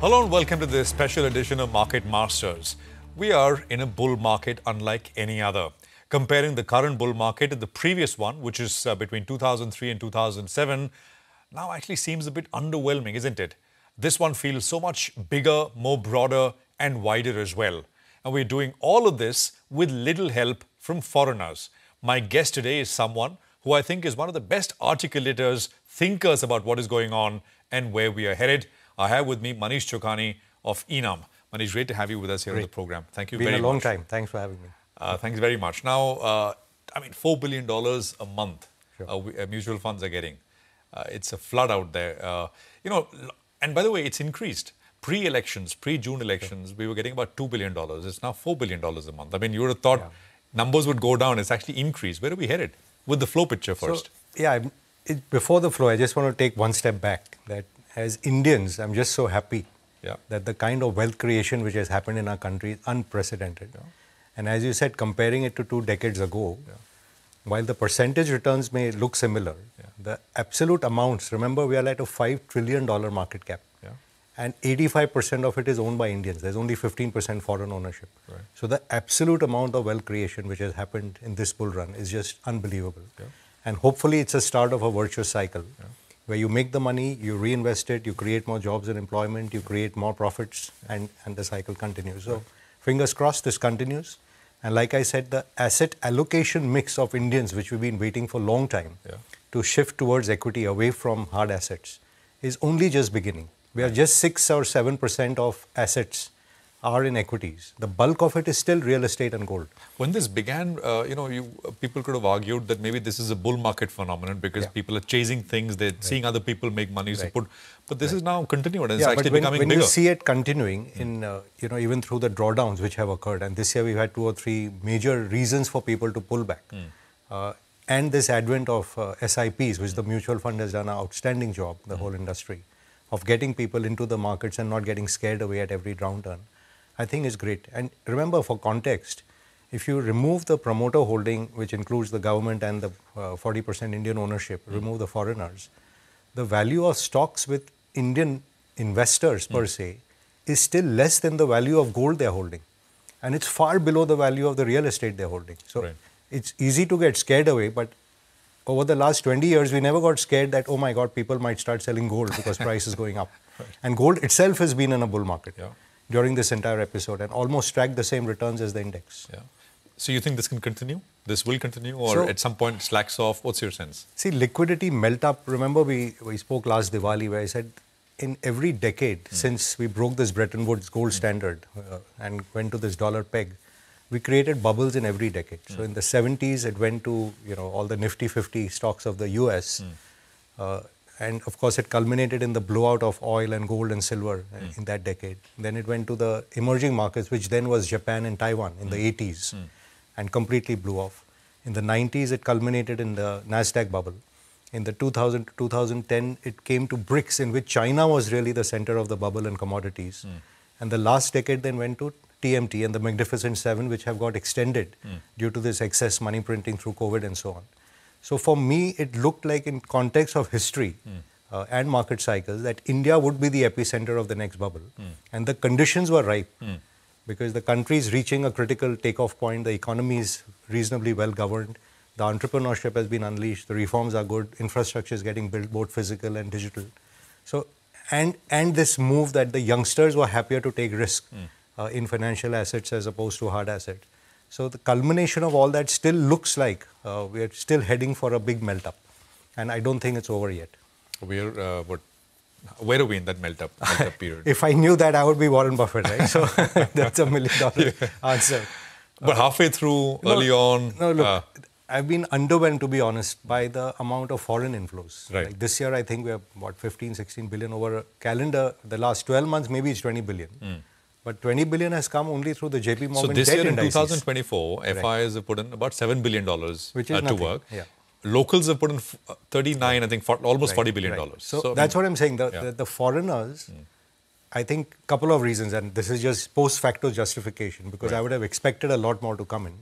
Hello and welcome to this special edition of Market Masters. We are in a bull market unlike any other. Comparing the current bull market to the previous one, which is between 2003 and 2007, now actually seems a bit underwhelming, isn't it? This one feels so much bigger, more broader and wider as well. And we're doing all of this with little help from foreigners. My guest today is someone who I think is one of the best articulators, thinkers about what is going on and where we are headed. I have with me Manish Chokhani of Enam. Manish, great to have you with us here on the program. Thank you very much. Been a long time. Thanks for having me. Thanks very much. Now, $4 billion a month mutual funds are getting. It's a flood out there. And by the way, it's increased. Pre-elections, pre-June elections, we were getting about $2 billion. It's now $4 billion a month. I mean, you would have thought numbers would go down. It's actually increased. Where are we headed? With the flow picture first. So, before the flow, I just want to take one step back. That as Indians, I'm just so happy that the kind of wealth creation which has happened in our country is unprecedented. And as you said, comparing it to 2 decades ago, while the percentage returns may look similar, the absolute amounts, remember we are at a $5 trillion market cap. And 85% of it is owned by Indians. There's only 15% foreign ownership. So the absolute amount of wealth creation which has happened in this bull run is just unbelievable. And hopefully it's a start of a virtuous cycle where you make the money, you reinvest it, you create more jobs and employment, you create more profits, and the cycle continues. So fingers crossed this continues. And like I said, the asset allocation mix of Indians, which we've been waiting for a long time to shift towards equity away from hard assets, is only just beginning. We are just 6 or 7% of assets are in equities. The bulk of it is still real estate and gold. When this began, people could have argued that maybe this is a bull market phenomenon because people are chasing things, they're seeing other people make money. But this is now continued and it's actually becoming bigger. When you see it continuing in, even through the drawdowns which have occurred, and this year we've had 2 or 3 major reasons for people to pull back. And this advent of SIPs, which the mutual fund has done an outstanding job, the whole industry, of getting people into the markets and not getting scared away at every downturn, I think is great. And remember, for context, if you remove the promoter holding, which includes the government and the 40% Indian ownership, remove the foreigners, the value of stocks with Indian investors per se is still less than the value of gold they're holding. And it's far below the value of the real estate they're holding. So it's easy to get scared away, but over the last 20 years, we never got scared that, oh my God, people might start selling gold because price is going up. And gold itself has been in a bull market during this entire episode and almost tracked the same returns as the index. So you think this can continue? This will continue or at some point it slacks off? What's your sense? See, liquidity melt up. Remember we spoke last Diwali where I said in every decade since we broke this Bretton Woods gold standard and went to this dollar peg, we created bubbles in every decade. So in the 70s, it went to all the Nifty 50 stocks of the US. And of course, it culminated in the blowout of oil and gold and silver in that decade. Then it went to the emerging markets, which then was Japan and Taiwan in the 80s and completely blew off. In the 90s, it culminated in the NASDAQ bubble. In the 2000 to 2010, it came to BRICS, in which China was really the center of the bubble and commodities. And the last decade then went to TMT and the Magnificent Seven, which have got extended due to this excess money printing through COVID and so on. So for me, it looked like in context of history and market cycles that India would be the epicenter of the next bubble. And the conditions were ripe because the country is reaching a critical takeoff point. The economy is reasonably well governed. The entrepreneurship has been unleashed. The reforms are good. Infrastructure is getting built, both physical and digital. So, and this move that the youngsters were happier to take risk in financial assets as opposed to hard assets. So the culmination of all that still looks like we are still heading for a big melt-up. And I don't think it's over yet. Where are we in that melt-up period? If I knew that, I would be Warren Buffett, right? So that's $1 million answer. But halfway through, early on... No, look, I've been underwhelmed, to be honest, by the amount of foreign inflows. Right. Like this year, I think we have, 15, 16 billion over a calendar. The last 12 months, maybe it's 20 billion. But 20 billion has come only through the JP Morgan debt indices. So this year in indices. 2024, FIs have put in about $7 billion to work. Locals have put in 39, I think, almost $40 billion. So that's what I'm saying. The foreigners, I think, a couple of reasons, and this is just post-facto justification, because I would have expected a lot more to come in.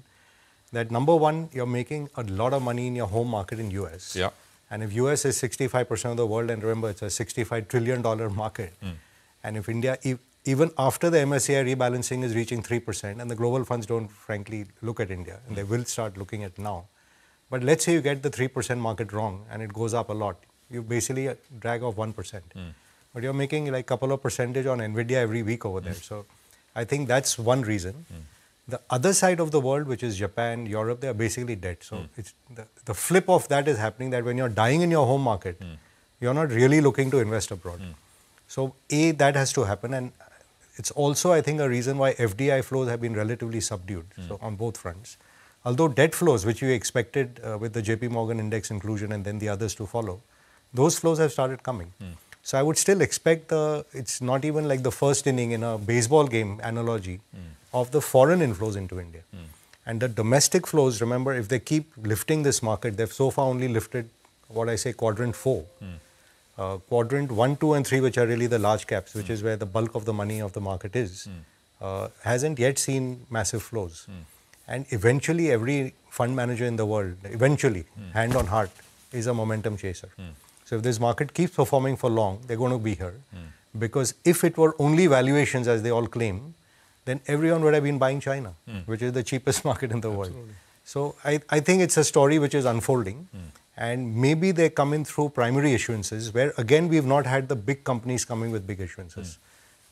That number one, you're making a lot of money in your home market in US. Yeah. And if US is 65% of the world, and remember, it's a $65 trillion market, And if India, even after the MSCI rebalancing is reaching 3%, and the global funds don't frankly look at India, and they will start looking at now. But let's say you get the 3% market wrong and it goes up a lot. You basically drag off 1%. But you're making like a couple of percentage on NVIDIA every week over there. So I think that's one reason. The other side of the world, which is Japan, Europe, they are basically dead. So it's the flip of that is happening, that when you're dying in your home market, you're not really looking to invest abroad. So that has to happen. And it's also, I think, a reason why FDI flows have been relatively subdued, so on both fronts. Although debt flows, which we expected with the JP Morgan index inclusion and then the others to follow, those flows have started coming. So I would still expect it's not even like the first inning in a baseball game analogy of the foreign inflows into India. And the domestic flows, remember, if they keep lifting this market, they've so far only lifted what I say quadrant 4. Quadrant 1, 2 and 3, which are really the large caps, which is where the bulk of the money of the market is, hasn't yet seen massive flows. And eventually every fund manager in the world, hand on heart, is a momentum chaser. So if this market keeps performing for long, they're going to be here. Because if it were only valuations, as they all claim, then everyone would have been buying China, which is the cheapest market in the world. So I think it's a story which is unfolding. And maybe they come in through primary issuances, where again we've not had the big companies coming with big issuances,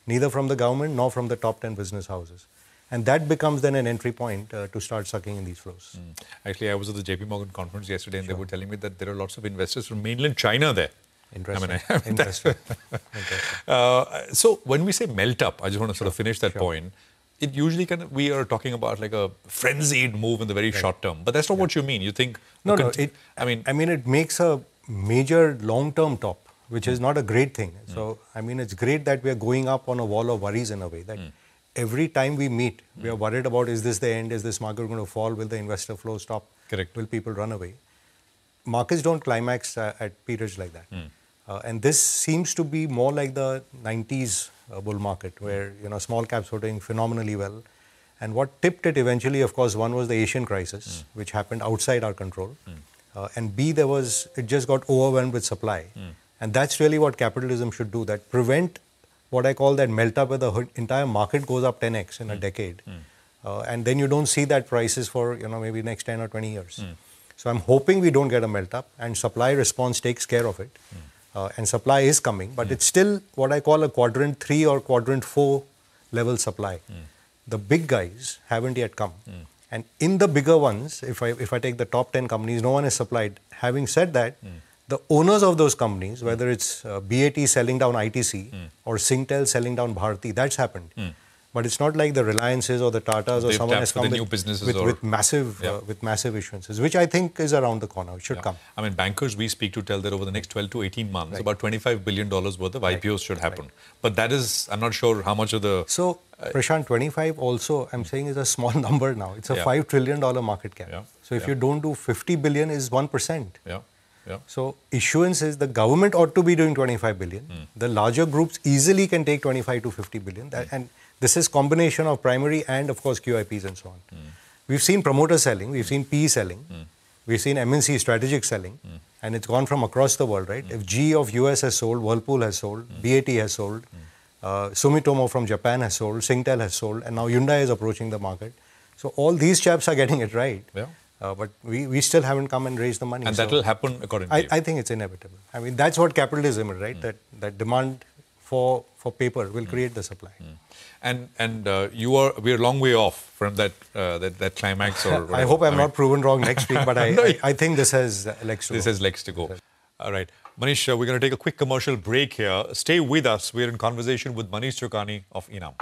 neither from the government nor from the top 10 business houses. And that becomes then an entry point to start sucking in these flows. Actually, I was at the JP Morgan conference yesterday, and they were telling me that there are lots of investors from mainland China there. Interesting. Interesting. So when we say melt up, I just want to sort of finish that point. It usually we are talking about like a frenzied move in the very short term, but that's not what you mean. You think it makes a major long-term top, which is not a great thing. So I mean, it's great that we are going up on a wall of worries in a way that every time we meet, we are worried about, is this the end? Is this market going to fall? Will the investor flow stop? Correct. Will people run away? Markets don't climax at periods like that. And this seems to be more like the 90s bull market, where small caps were doing phenomenally well. And what tipped it eventually, of course, one was the Asian crisis, which happened outside our control. And B, it just got overwhelmed with supply. And that's really what capitalism should do, that prevent what I call that melt up, where the entire market goes up 10x in a decade. And then you don't see that prices for, maybe next 10 or 20 years. So I'm hoping we don't get a melt up, and supply response takes care of it. And supply is coming, but it's still what I call a quadrant 3 or quadrant 4 level supply. The big guys haven't yet come. And in the bigger ones, if I take the top 10 companies, no one is supplied. Having said that, the owners of those companies, whether it's BAT selling down ITC or Singtel selling down Bharti, that's happened. But it's not like the Reliances or the Tatas or someone has come with massive issuances, which I think is around the corner. It should come. I mean, bankers we speak to tell that over the next 12 to 18 months, about $25 billion worth of IPOs should happen. But that is, I'm not sure how much of the... So, Prashant, 25 also, I'm saying, is a small number now. It's a $5 trillion market cap. So if you don't do 50 billion, is 1%. So issuance is, the government ought to be doing 25 billion. The larger groups easily can take 25 to 50 billion. And this is combination of primary and, of course, QIPs and so on. We've seen promoter selling, we've seen PE selling, we've seen MNC strategic selling, and it's gone from across the world, right? If GE of US has sold, Whirlpool has sold, BAT has sold, Sumitomo from Japan has sold, Singtel has sold, and now Hyundai is approaching the market. So all these chaps are getting it right. But we still haven't come and raised the money. And that will happen according to you? I think it's inevitable. I mean, that's what capitalism is, right? That demand for paper will create the supply. And we are a long way off from that climax. Or I hope I'm not proven wrong next week, but I think this has legs to go. This has legs to go. All right. Manish, we're going to take a quick commercial break here. Stay with us. We're in conversation with Manish Chokhani of Enam.